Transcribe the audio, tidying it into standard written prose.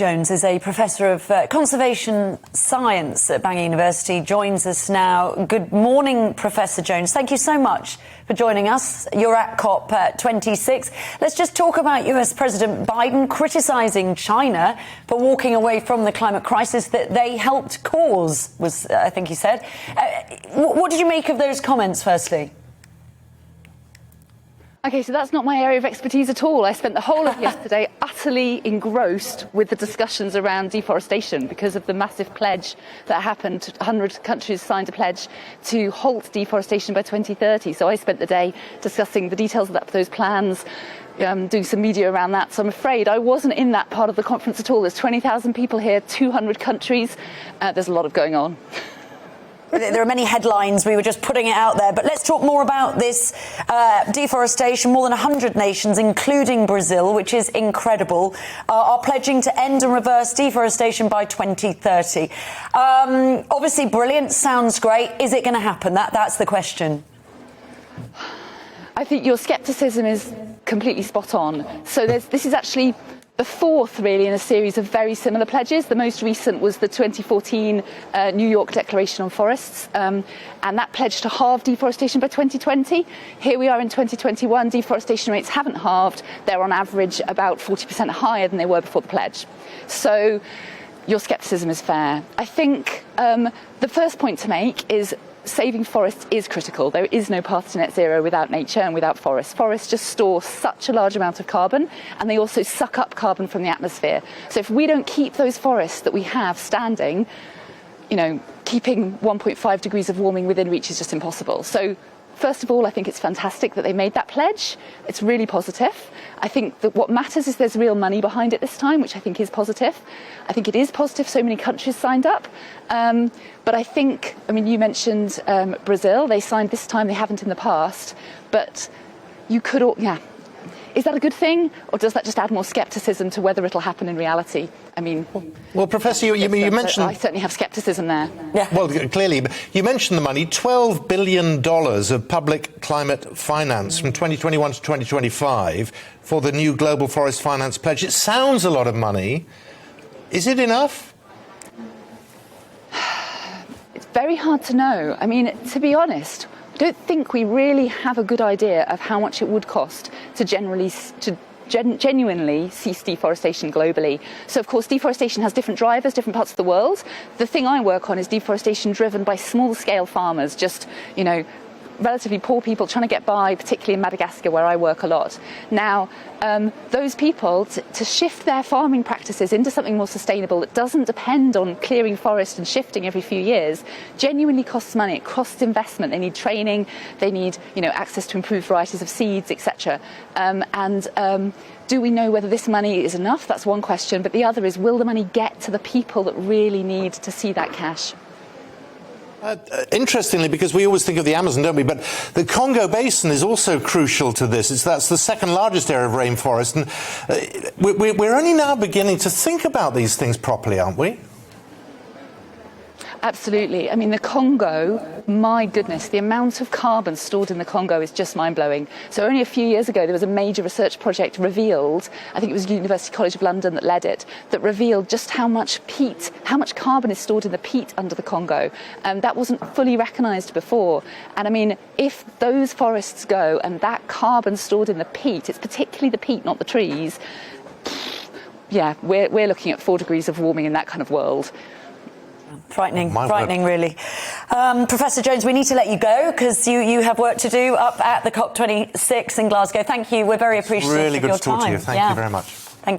Jones is a professor of conservation science at Bangor University, joins us now. Good morning, Professor Jones. Thank you so much for joining us. You're at COP26. Let's just talk about US President Biden criticising China for walking away from the climate crisis that they helped cause, was I think he said. What did you make of those comments, firstly? OK, so that's not my area of expertise at all. I spent the whole of yesterday utterly engrossed with the discussions around deforestation because of the massive pledge that happened. 100 countries signed a pledge to halt deforestation by 2030. So I spent the day discussing the details of those plans, doing some media around that. So I'm afraid I wasn't in that part of the conference at all. There's 20,000 people here, 200 countries. There's a lot of going on. There are many headlines. We were just putting it out there. But let's talk more about this deforestation. More than 100 nations, including Brazil, which is incredible, are pledging to end and reverse deforestation by 2030. Obviously, brilliant. Sounds great. Is it going to happen? That's the question. I think your scepticism is completely spot on. So this is actually the fourth, really, in a series of very similar pledges. The most recent was the 2014 New York Declaration on Forests, and that pledged to halve deforestation by 2020. Here we are in 2021. Deforestation rates haven't halved. They're on average about 40% higher than they were before the pledge. So your scepticism is fair. I think the first point to make is saving forests is critical. There is no path to net zero without nature and without forests. Forests just store such a large amount of carbon, and they also suck up carbon from the atmosphere. So if we don't keep those forests that we have standing, keeping 1.5 degrees of warming within reach is just impossible. So first of all, I think it's fantastic that they made that pledge. It's really positive. I think that what matters is there's real money behind it this time, which I think is positive. I think it is positive so many countries signed up. But I think, you mentioned Brazil. They signed this time, they haven't in the past. But you could, is that a good thing? Or does that just add more scepticism to whether it'll happen in reality? Well, Professor, you mentioned... I certainly have scepticism there. Yeah. Well, clearly, you mentioned the money, $12 billion of public climate finance from 2021 to 2025 for the new Global Forest Finance Pledge. It sounds a lot of money. Is it enough? It's very hard to know. To be honest, I don't think we really have a good idea of how much it would cost to genuinely cease deforestation globally. So, of course, deforestation has different drivers, different parts of the world. The thing I work on is deforestation driven by small-scale farmers, just, relatively poor people trying to get by, particularly in Madagascar, where I work a lot. Now, those people, to shift their farming practices into something more sustainable that doesn't depend on clearing forest and shifting every few years, genuinely costs money. It costs investment. They need training. They need, access to improved varieties of seeds, etc. Do we know whether this money is enough? That's one question. But the other is, will the money get to the people that really need to see that cash? Interestingly, because we always think of the Amazon, don't we? But the Congo Basin is also crucial to this. That's the second largest area of rainforest. And we're only now beginning to think about these things properly, aren't we? Absolutely. The Congo, my goodness, the amount of carbon stored in the Congo is just mind-blowing. So only a few years ago, there was a major research project revealed, I think it was University College of London that led it, that revealed just how much carbon is stored in the peat under the Congo. That wasn't fully recognised before. And if those forests go and that carbon stored in the peat, it's particularly the peat, not the trees, we're looking at 4 degrees of warming in that kind of world. Frightening, really. Professor Jones, we need to let you go because you have work to do up at the COP26 in Glasgow. Thank you. We're very appreciative of your time. Really good to talk to you. Thank you very much. Thank you.